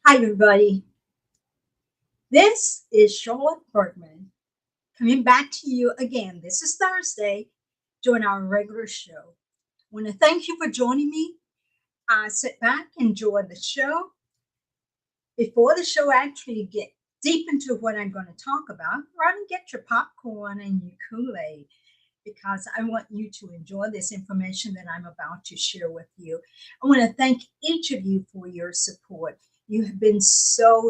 Hi, everybody. This is Charlotte Bergman coming back to you again. This is Thursday during our regular show. I want to thank you for joining me. Sit back, enjoy the show. Before the show actually get deep into what I'm going to talk about, run and get your popcorn and your Kool-Aid because I want you to enjoy this information that I'm about to share with you. I want to thank each of you for your support. You have been so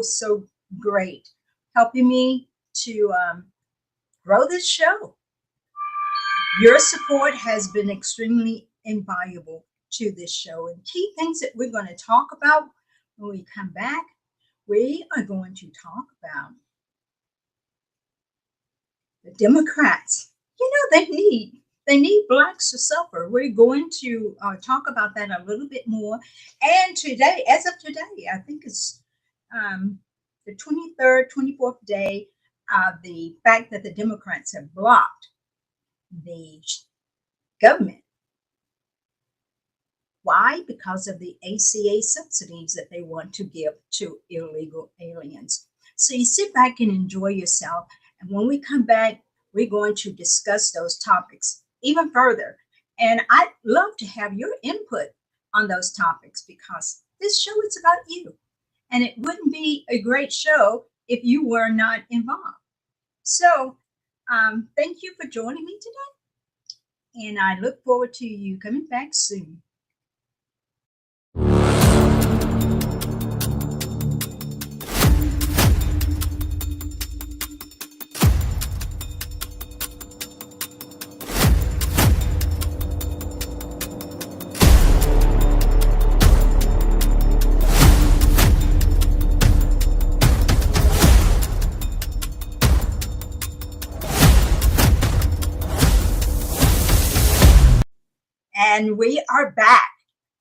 great helping me to grow this show. Your support has been extremely invaluable to this show. And key things that we're going to talk about when we come back, we are going to talk about the Democrats. They need blacks to suffer. We're going to talk about that a little bit more. And today, as of today, I think it's the 23rd, 24th day of the fact that the Democrats have blocked the government. Why? Because of the ACA subsidies that they want to give to illegal aliens. So you sit back and enjoy yourself. And when we come back, we're going to discuss those topics even further. And I'd love to have your input on those topics because this show is about you. And it wouldn't be a great show if you were not involved. So thank you for joining me today. And I look forward to you coming back soon. And we are back.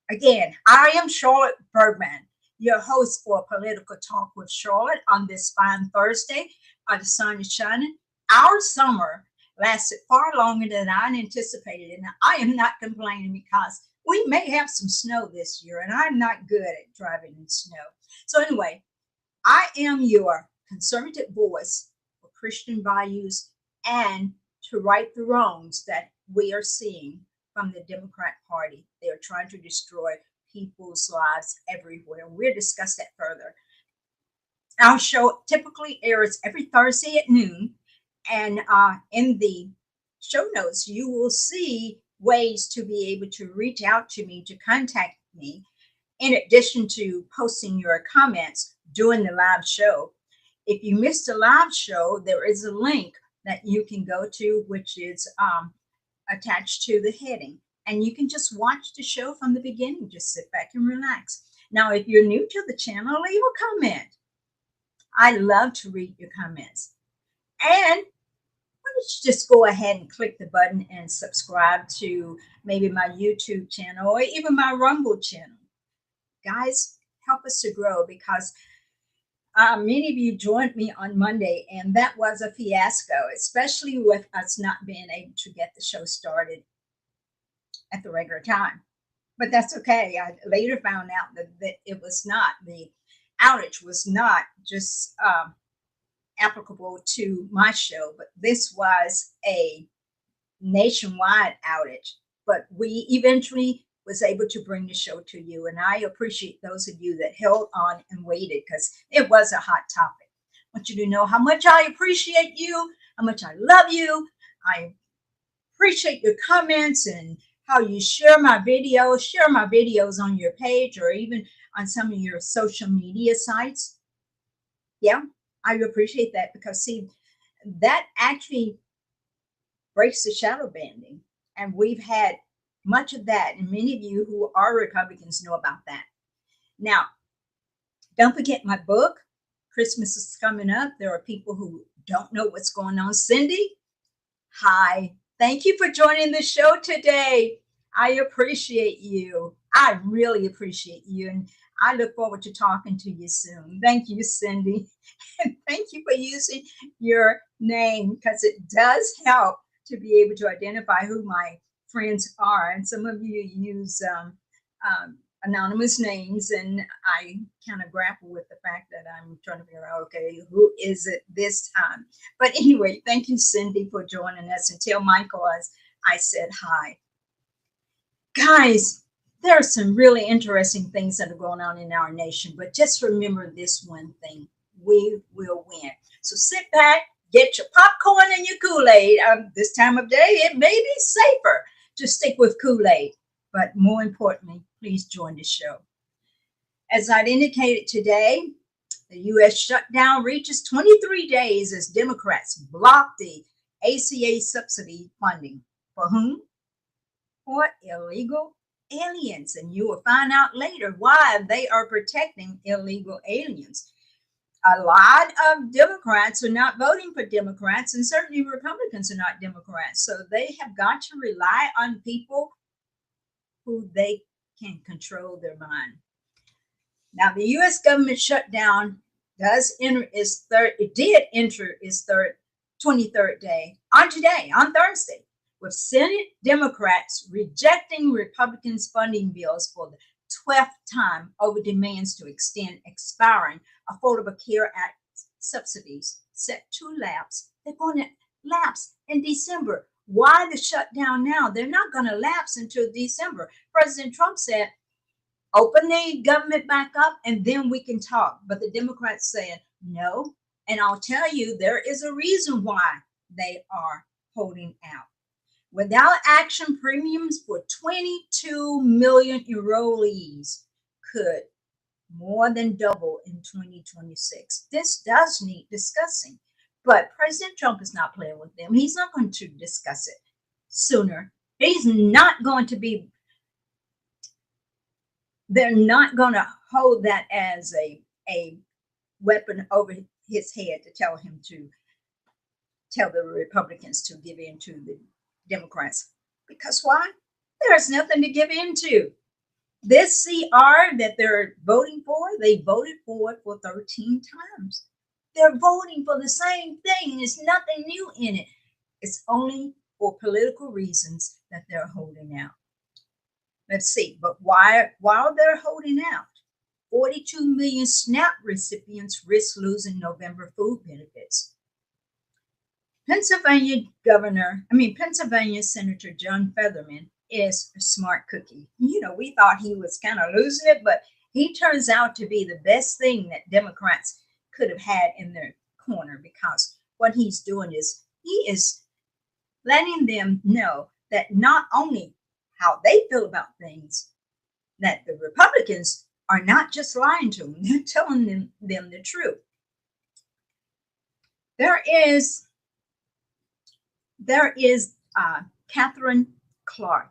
Again, I am Charlotte Bergman, your host for Political Talk with Charlotte on this fine Thursday. The sun is shining. Our summer lasted far longer than I anticipated, and I am not complaining because we may have some snow this year, and I'm not good at driving in snow. So, anyway, I am your conservative voice for Christian values and to right the wrongs that we are seeing from the Democrat Party. They are trying to destroy people's lives everywhere. We'll discuss that further. Our show typically airs every Thursday at noon. And in the show notes, you will see ways to be able to reach out to me, to contact me, in addition to posting your comments during the live show. If you missed a live show, there is a link that you can go to, which is attached to the heading. And you can just watch the show from the beginning. Just sit back and relax. Now, if you're new to the channel, leave a comment. I love to read your comments. And why don't you just go ahead and click the button and subscribe to maybe my YouTube channel or even my Rumble channel. Guys, help us to grow because many of you joined me on Monday, and that was a fiasco, especially with us not being able to get the show started at the regular time. But that's okay. I later found out that it was not, the outage was not just applicable to my show, but this was a nationwide outage. But we eventually was able to bring the show to you. And I appreciate those of you that held on and waited because it was a hot topic. I want you to know how much I appreciate you, how much I love you. I appreciate your comments and how you share my videos on your page or even on some of your social media sites. Yeah, I appreciate that because see, that actually breaks the shadow banning. And we've had much of that. And many of you who are Republicans know about that. Now, don't forget my book. Christmas is coming up. There are people who don't know what's going on. Cindy, hi. Thank you for joining the show today. I appreciate you. I really appreciate you. And I look forward to talking to you soon. Thank you, Cindy. And thank you for using your name because it does help to be able to identify who my friends are. And some of you use anonymous names, and I kind of grapple with the fact that I'm trying to figure out, okay, who is it this time? But anyway, thank you, Cindy, for joining us, and tell Michael as I said hi. Guys, there are some really interesting things that are going on in our nation, but just remember this one thing: we will win. So sit back, get your popcorn and your Kool-Aid. This time of day, it may be safer to stick with Kool-Aid, but more importantly, please join the show. As I'd indicated today, the U.S. shutdown reaches 23 days as Democrats block the ACA subsidy funding. For whom? For illegal aliens. And you will find out later why they are protecting illegal aliens. A lot of Democrats are not voting for Democrats, and certainly Republicans are not Democrats. So they have got to rely on people who they can control their mind. Now, the U.S. government shutdown it did enter its 23rd day on today, on Thursday, with Senate Democrats rejecting Republicans' funding bills for the 12th time over demands to extend expiring Affordable Care Act subsidies set to lapse. They're going to lapse in December. Why the shutdown now? They're not going to lapse until December. President Trump said, open the government back up and then we can talk. But the Democrats said no. And I'll tell you, there is a reason why they are holding out. Without action, premiums for 22 million enrollees could more than double in 2026. This does need discussing, but President Trump is not playing with them. He's not going to discuss it sooner. He's not going to be, they're not going to hold that as a weapon over his head to tell him to tell the Republicans to give in to the Democrats. Because why? There's nothing to give in to. This CR that they're voting for, they voted for it for 13 times. They're voting for the same thing. There's nothing new in it. It's only for political reasons that they're holding out. Let's see, but while they're holding out, 42 million SNAP recipients risk losing November food benefits. Pennsylvania Senator John Fetterman is a smart cookie. You know, we thought he was kind of losing it, but he turns out to be the best thing that Democrats could have had in their corner, because what he's doing is he is letting them know that not only how they feel about things, that the Republicans are not just lying to them, they're telling them the truth. There is Catherine Clark.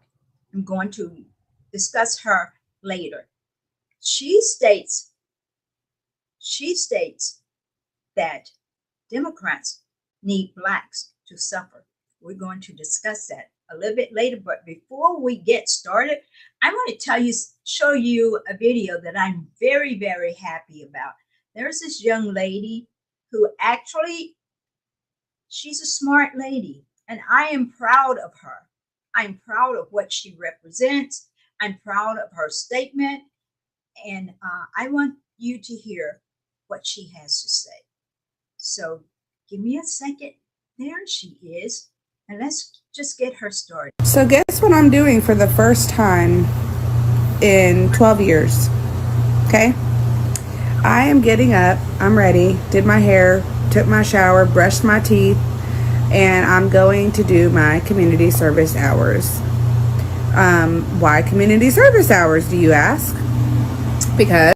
I'm going to discuss her later. She states that Democrats need blacks to suffer. We're going to discuss that a little bit later, but before we get started, I want to show you a video that I'm very, very happy about. There's this young lady who actually, she's a smart lady, and I am proud of her. I'm proud of what she represents. I'm proud of her statement, and I want you to hear what she has to say. So give me a second. There she is, and let's just get her started. So guess what I'm doing for the first time in 12 years, okay? I am getting up, I'm ready, did my hair, took my shower, brushed my teeth, and I'm going to do my community service hours. Why community service hours, do you ask? Because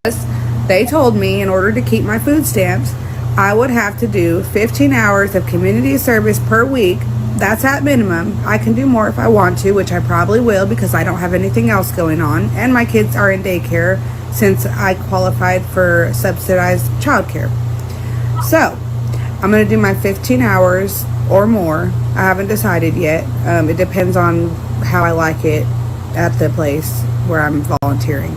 they told me in order to keep my food stamps, I would have to do 15 hours of community service per week. That's at minimum. I can do more if I want to, which I probably will because I don't have anything else going on. And my kids are in daycare since I qualified for subsidized childcare. So I'm going to do my 15 hours or more. I haven't decided yet. It depends on how I like it at the place where I'm volunteering.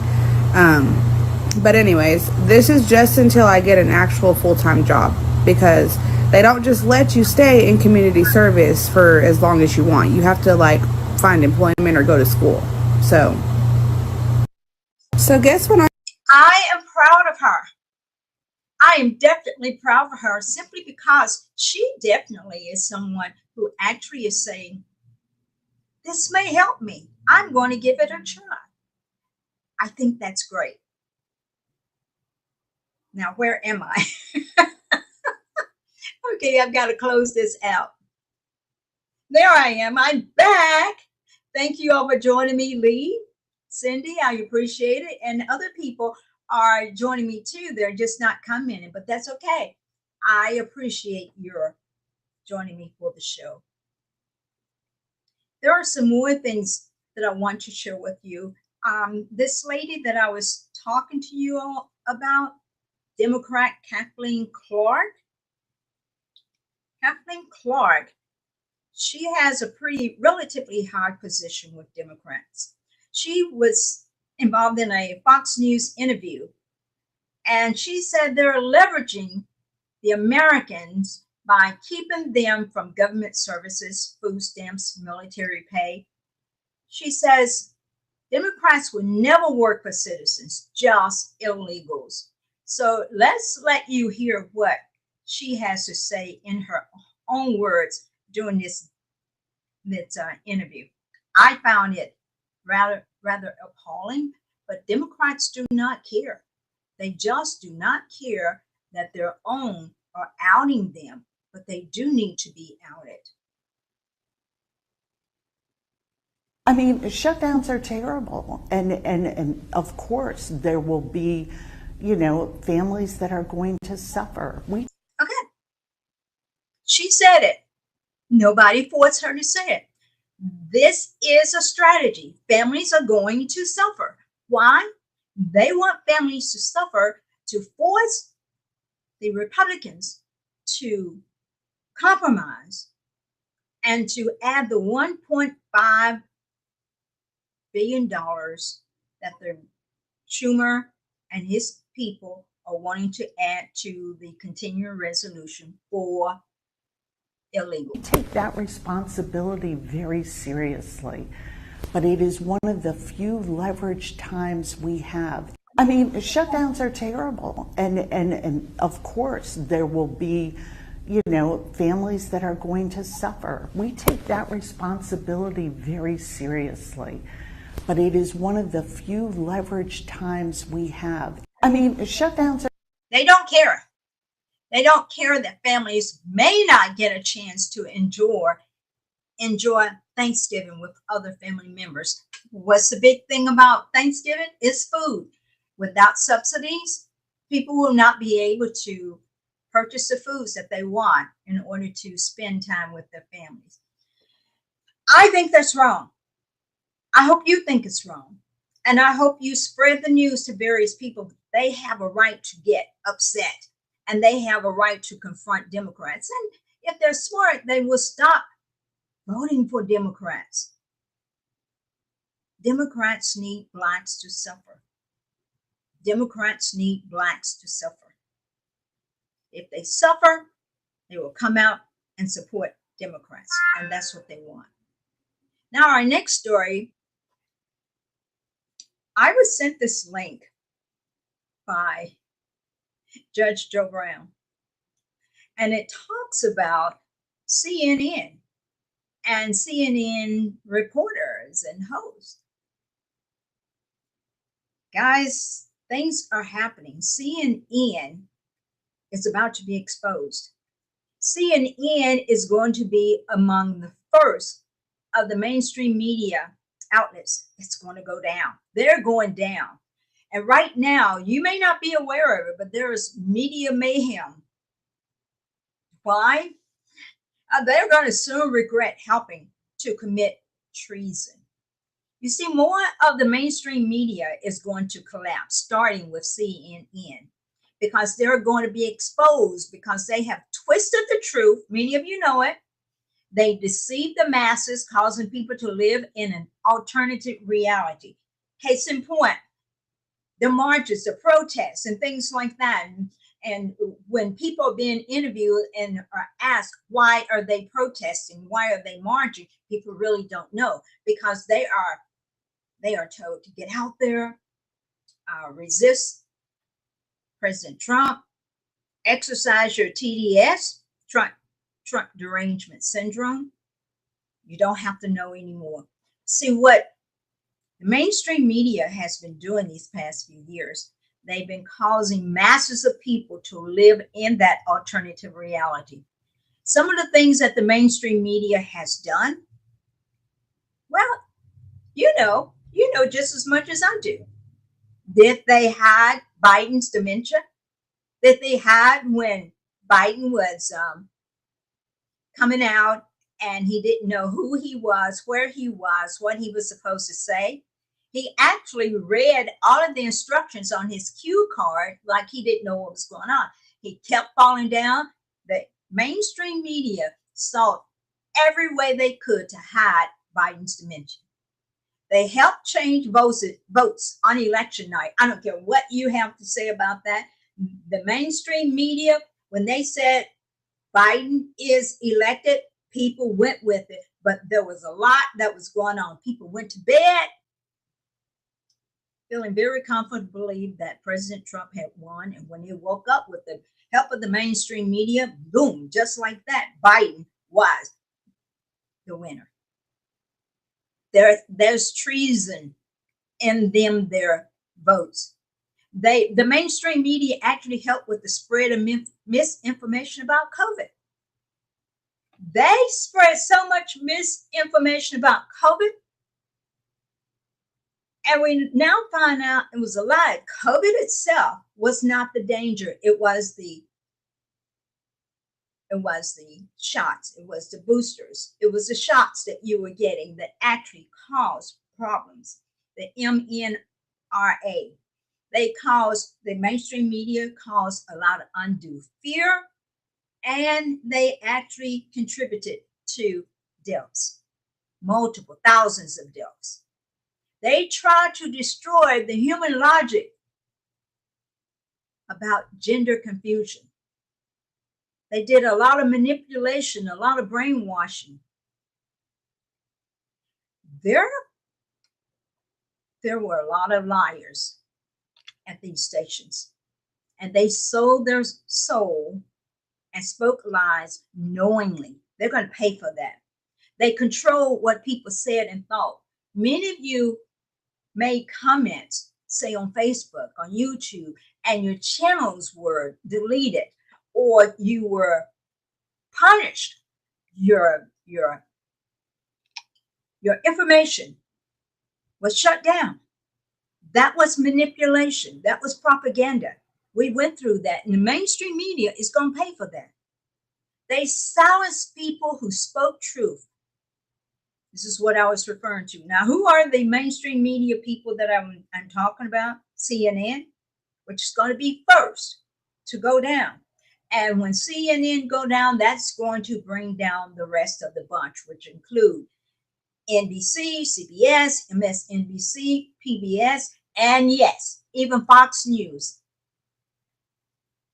But anyways, this is just until I get an actual full-time job, because they don't just let you stay in community service for as long as you want. You have to like find employment or go to school. So So guess what? I am proud of her. I am definitely proud of her simply because she definitely is someone who actually is saying, this may help me. I'm going to give it a try. I think that's great. Now, where am I? Okay, I've got to close this out. There I am. I'm back. Thank you all for joining me, Lee, Cindy. I appreciate it. And other people are joining me too. They're just not commenting, but that's okay. I appreciate your joining me for the show. There are some more things that I want to share with you. This lady that I was talking to you all about, Democrat Kathleen Clark. Kathleen Clark, she has a pretty relatively high position with Democrats. She was involved in a Fox News interview, and she said they're leveraging the Americans by keeping them from government services, food stamps, military pay. She says Democrats will never work for citizens, just illegals. So let's let you hear what she has to say in her own words during this interview. I found it rather appalling, but Democrats do not care. They just do not care that their own are outing them, but they do need to be outed. I mean, shutdowns are terrible. And of course, there will be, families that are going to suffer. Okay. She said it. Nobody forced her to say it. This is a strategy. Families are going to suffer. Why? They want families to suffer to force the Republicans to compromise and to add the $1.5 billion that the Schumer and his people are wanting to add to the continuing resolution for illegal. We take that responsibility very seriously, but it is one of the few leveraged times we have. I mean, shutdowns are terrible. And of course, there will be, families that are going to suffer. We take that responsibility very seriously, but it is one of the few leveraged times we have. I mean, shutdowns are. They don't care. They don't care that families may not get a chance to enjoy Thanksgiving with other family members. What's the big thing about Thanksgiving? It's food. Without subsidies, people will not be able to purchase the foods that they want in order to spend time with their families. I think that's wrong. I hope you think it's wrong. And I hope you spread the news to various people. They have a right to get upset and they have a right to confront Democrats. And if they're smart, they will stop voting for Democrats. Democrats need blacks to suffer. Democrats need blacks to suffer. If they suffer, they will come out and support Democrats. And that's what they want. Now, our next story, I was sent this link by Judge Joe Brown, and it talks about CNN and CNN reporters and hosts. Guys, things are happening. CNN is about to be exposed. CNN is going to be among the first of the mainstream media outlets. It's going to go down. They're going down. And right now, you may not be aware of it, but there is media mayhem. Why? They're going to soon regret helping to commit treason. You see, more of the mainstream media is going to collapse, starting with CNN, because they're going to be exposed because they have twisted the truth. Many of you know it. They deceive the masses, causing people to live in an alternative reality. Case in point, the marches, the protests, and things like that. And when people are being interviewed and are asked, why are they protesting? Why are they marching? People really don't know because they are told to get out there resist President Trump, exercise your TDS, Trump derangement syndrome. You don't have to know anymore. See what the mainstream media has been doing these past few years. They've been causing masses of people to live in that alternative reality. Some of the things that the mainstream media has done, well, you know just as much as I do. Did they hide Biden's dementia? Did they hide when Biden was coming out and he didn't know who he was, where he was, what he was supposed to say? He actually read all of the instructions on his cue card like he didn't know what was going on. He kept falling down. The mainstream media sought every way they could to hide Biden's dementia. They helped change votes on election night. I don't care what you have to say about that. The mainstream media, when they said Biden is elected, people went with it. But there was a lot that was going on. People went to bed feeling very confident to believe that President Trump had won. And when they woke up with the help of the mainstream media, boom, just like that, Biden was the winner. There's treason in their votes. The mainstream media actually helped with the spread of misinformation about COVID. They spread so much misinformation about COVID, and we now find out it was a lie. COVID itself was not the danger. It was the shots. It was the boosters. It was the shots that you were getting that actually caused problems. The mNRA. The mainstream media caused a lot of undue fear, and they actually contributed to deaths, multiple thousands of deaths. They tried to destroy the human logic about gender confusion. They did a lot of manipulation, a lot of brainwashing. There were a lot of liars at these stations, and they sold their soul and spoke lies knowingly. They're going to pay for that. They control what people said and thought. Many of you made comments, say on Facebook, on YouTube, and your channels were deleted, or you were punished. Your information was shut down. That was manipulation. That was propaganda. We went through that, and the mainstream media is going to pay for that. They silenced people who spoke truth. This is what I was referring to. Now, who are the mainstream media people that I'm talking about? CNN, which is going to be first to go down. And when CNN go down, that's going to bring down the rest of the bunch, which include NBC, CBS, MSNBC, PBS, and yes, even Fox News.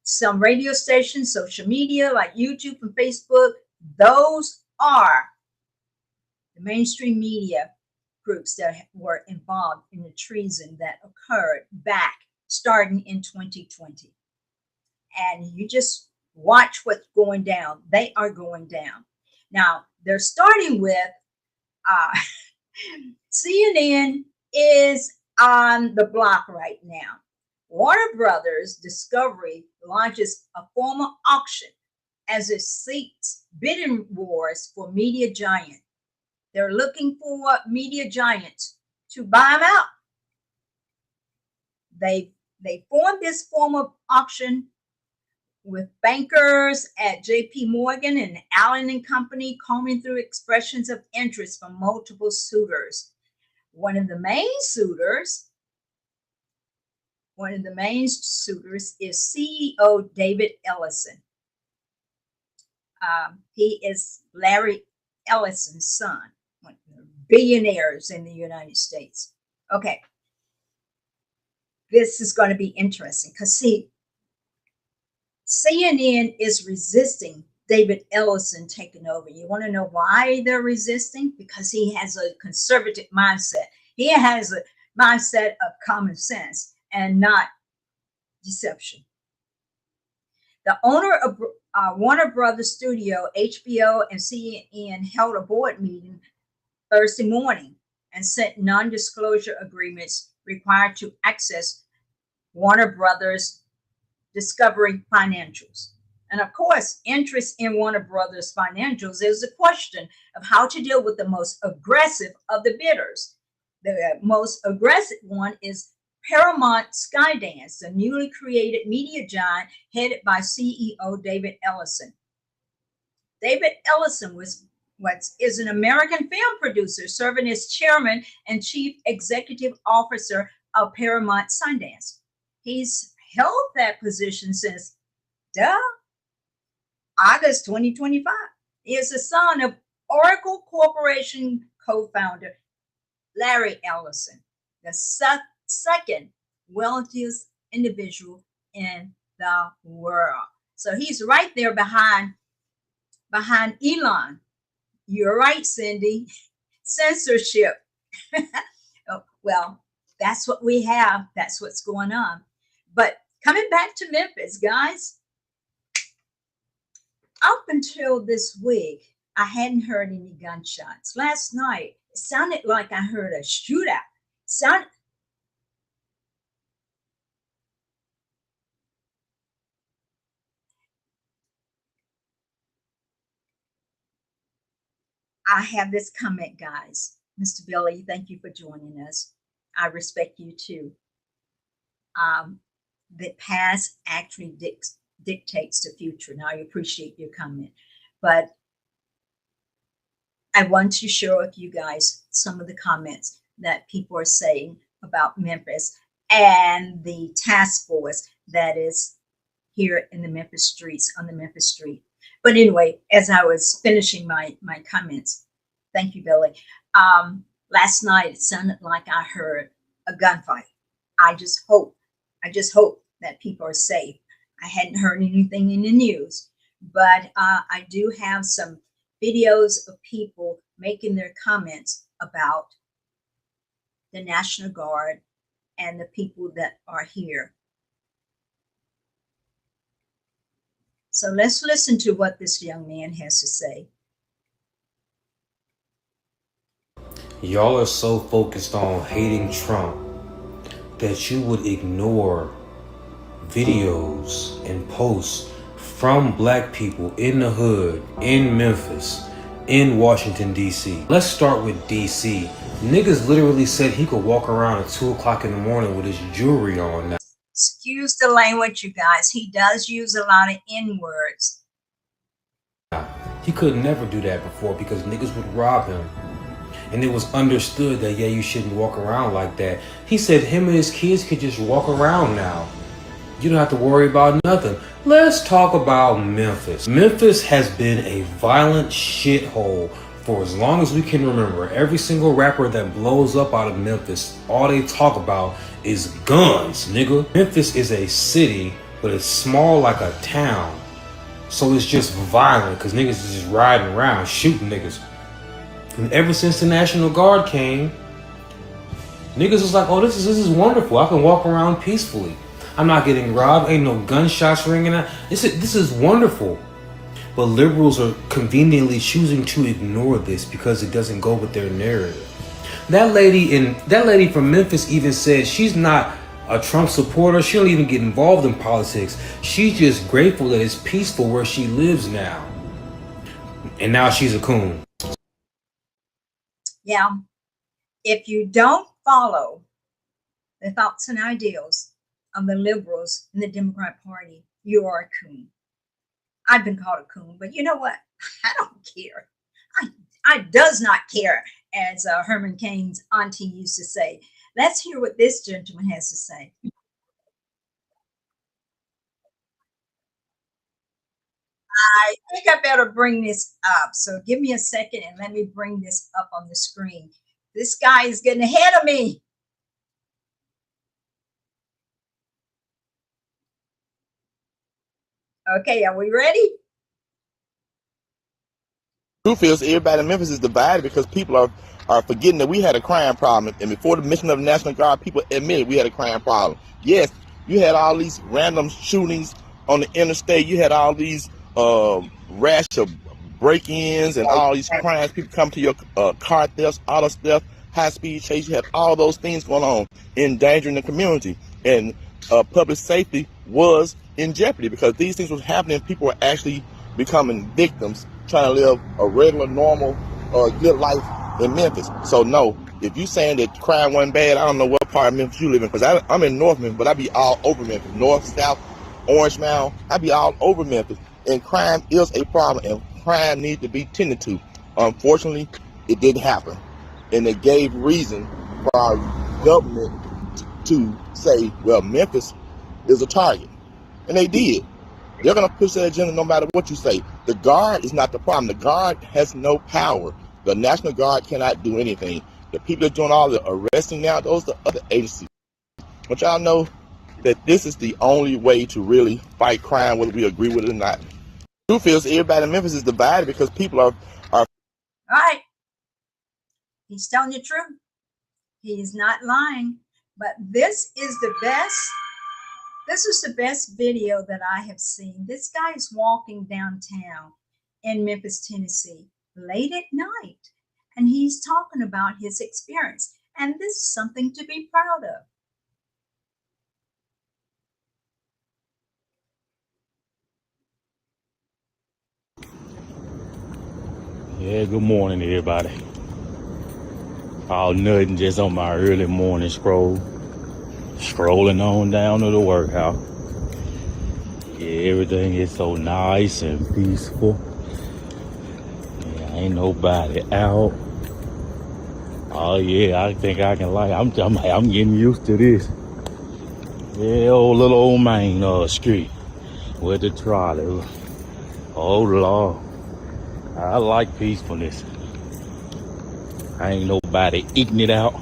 Some radio stations, social media like YouTube and Facebook, those are the mainstream media groups that were involved in the treason that occurred back starting in 2020. And you just watch what's going down. They are going down. Now, they're starting with CNN is on the block right now. Warner Brothers Discovery launches a formal auction as it seeks bidding wars for media giant. They're looking for media giants to buy them out. They formed this form of auction with bankers at JP Morgan and Allen and Company combing through expressions of interest from multiple suitors. One of the main suitors is CEO David Ellison. He is Larry Ellison's son, one of the billionaires in the United States. Okay. This is going to be interesting because, see, CNN is resisting David Ellison taking over. You want to know why they're resisting? Because he has a conservative mindset. He has a mindset of common sense. and not deception. The owner of Warner Brothers Studio, HBO, and CNN held a board meeting Thursday morning and sent non-disclosure agreements required to access Warner Brothers Discovery financials. And of course, interest in Warner Brothers financials is a question of how to deal with the most aggressive of the bidders. The most aggressive one is Paramount Skydance, the newly created media giant headed by CEO David Ellison. David Ellison is an American film producer serving as chairman and chief executive officer of Paramount Skydance. He's held that position since August 2025. He is the son of Oracle Corporation co-founder Larry Ellison, the second wealthiest individual in the world. So he's right there behind Elon. You're right, Cindy. Censorship. Well, that's what we have. That's what's going on. But coming back to Memphis, guys, up until this week, I hadn't heard any gunshots. Last night, it sounded like I heard a shootout. I have this comment, guys. Mr. Billy, thank you for joining us. I respect you too. The past actually dictates the future. Now, I appreciate your comment, but I want to share with you guys some of the comments that people are saying about Memphis and the task force that is here in the Memphis streets, on the Memphis street. But anyway, as I was finishing my comments, thank you, Billy. Last night, it sounded like I heard a gunfight. I just hope that people are safe. I hadn't heard anything in the news, but I do have some videos of people making their comments about the National Guard and the people that are here. So let's listen to what this young man has to say. Y'all are so focused on hating Trump that you would ignore videos and posts from black people in the hood, in Memphis, in Washington, D.C. Let's start with D.C. Niggas literally said he could walk around at 2 o'clock in the morning with his jewelry on now. Excuse the language, you guys. He does use a lot of N-words. He could never do that before because niggas would rob him. And it was understood that, yeah, you shouldn't walk around like that. He said him and his kids could just walk around now. You don't have to worry about nothing. Let's talk about Memphis. Memphis has been a violent shithole for as long as we can remember. Every single rapper that blows up out of Memphis, all they talk about is guns, nigga. Memphis is a city, but it's small like a town. So it's just violent because niggas is just riding around shooting niggas. And ever since the National Guard came, niggas was like, oh, this is wonderful. I can walk around peacefully. I'm not getting robbed. Ain't no gunshots ringing out. This is wonderful. But liberals are conveniently choosing to ignore this because it doesn't go with their narrative. That lady from Memphis even said she's not a Trump supporter. She don't even get involved in politics. She's just grateful that it's peaceful where she lives now. And now she's a coon. Yeah. If you don't follow the thoughts and ideals of the liberals in the Democrat Party, you are a coon. I've been called a coon, but you know what? I don't care. I does not care, as Herman Cain's auntie used to say. Let's hear what this gentleman has to say. I think I better bring this up. So give me a second and let me bring this up on the screen. This guy is getting ahead of me. Okay, are we ready? Truth is, everybody in Memphis is divided because people are forgetting that we had a crime problem. And before the mission of the National Guard, people admitted we had a crime problem. Yes, you had all these random shootings on the interstate. You had all these rash of break-ins and all these crimes. People come to your car thefts, auto theft, high-speed chase. You had all those things going on, endangering the community. And public safety was in jeopardy because these things were happening. People were actually becoming victims, trying to live a regular, normal, good life in Memphis. So no, if you saying that crime wasn't bad, I don't know what part of Memphis you live in, because I'm in North Memphis, but I be all over Memphis, North, South, Orange Mound. I be all over Memphis, and crime is a problem, and crime needs to be tended to. Unfortunately, it didn't happen, and it gave reason for our government to say, well, Memphis is a target, and they did. They're going to push that agenda no matter what you say. The Guard is not the problem. The Guard has no power. The National Guard cannot do anything. The people that are doing all the arresting now, those are the other agencies. But y'all know that this is the only way to really fight crime, whether we agree with it or not. The truth is, everybody in Memphis is divided because people are All right. He's telling the truth. He is not lying. But this is the best video that I have seen. This guy is walking downtown in Memphis, Tennessee, late at night, and he's talking about his experience. And this is something to be proud of. Yeah, good morning, everybody. All nothing, just on my early morning strolling on down to the workhouse. Yeah, everything is so nice and peaceful. Yeah, ain't nobody out. Oh yeah, I think I can like. I'm getting used to this. Yeah, little old main street with the trolley. Oh Lord, I like peacefulness. I ain't nobody eating it out.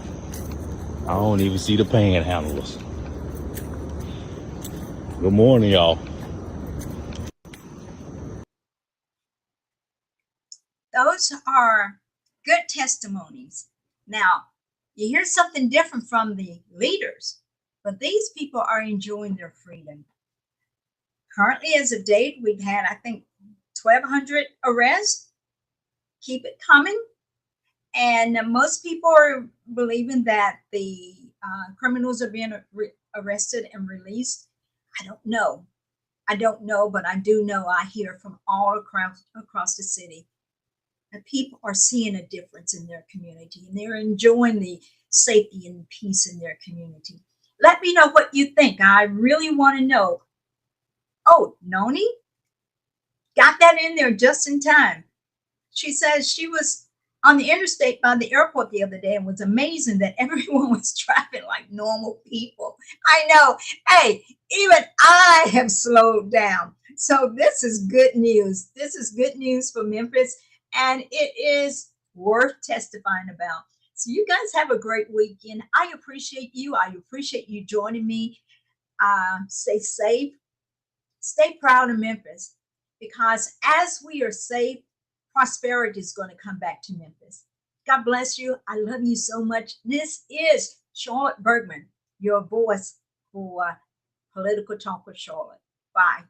I don't even see the panhandlers. Good morning, y'all. Those are good testimonies. Now, you hear something different from the leaders, but these people are enjoying their freedom. Currently, as of date, we've had, I think, 1,200 arrests. Keep it coming. And most people are believing that the criminals are being arrested and released. I don't know, but I do know I hear from all across the city that people are seeing a difference in their community, and they're enjoying the safety and peace in their community. Let me know what you think. I really want to know. Oh, Noni got that in there just in time. She says she was on the interstate by the airport the other day and was amazing that everyone was driving like normal people. I know. Hey, even I have slowed down. So this is good news. This is good news for Memphis, and it is worth testifying about. So you guys have a great weekend. I appreciate you. I appreciate you joining me. Stay safe. Stay proud of Memphis, because as we are safe, prosperity is going to come back to Memphis. God bless you. I love you so much. This is Charlotte Bergman, your voice for Political Talk with Charlotte. Bye.